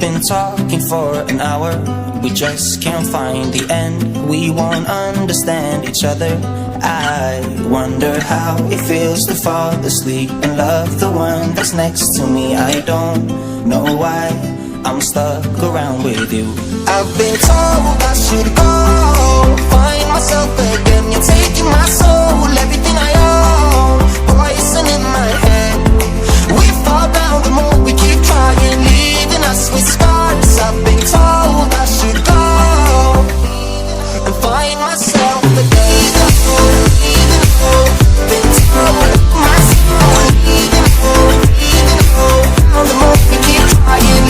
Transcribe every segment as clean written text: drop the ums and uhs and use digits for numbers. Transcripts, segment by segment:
been talking for an hour, we just can't find the end. We won't understand each other. I wonder how it feels to fall asleep and love the one that's next to me. I don't know why I'm stuck around with you. I've been told I should go find myself again. You're taking my soul, everything I own, poison in my head. We fall down the moon, we keep trying, leaving us with scars. I've been told I should go and find myself again. Been told myself, down the moon, we keep trying.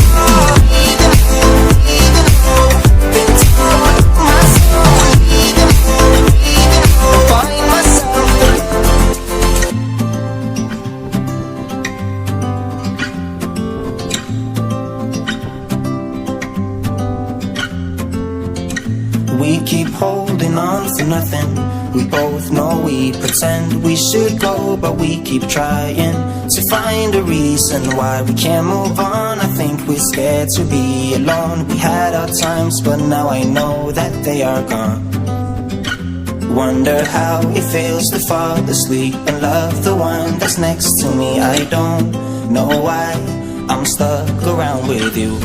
We keep holding on for nothing. We both know we pretend we should go, but we keep trying to find a reason why we can't move on. I think we're scared to be alone. We had our times, but now I know that they are gone. Wonder how it feels to fall asleep and love the one that's next to me. I don't know why I'm stuck around with you.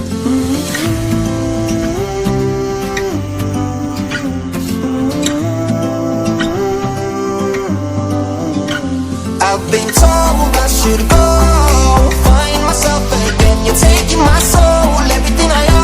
I've been told I should go find myself again. You're taking my soul, everything I own.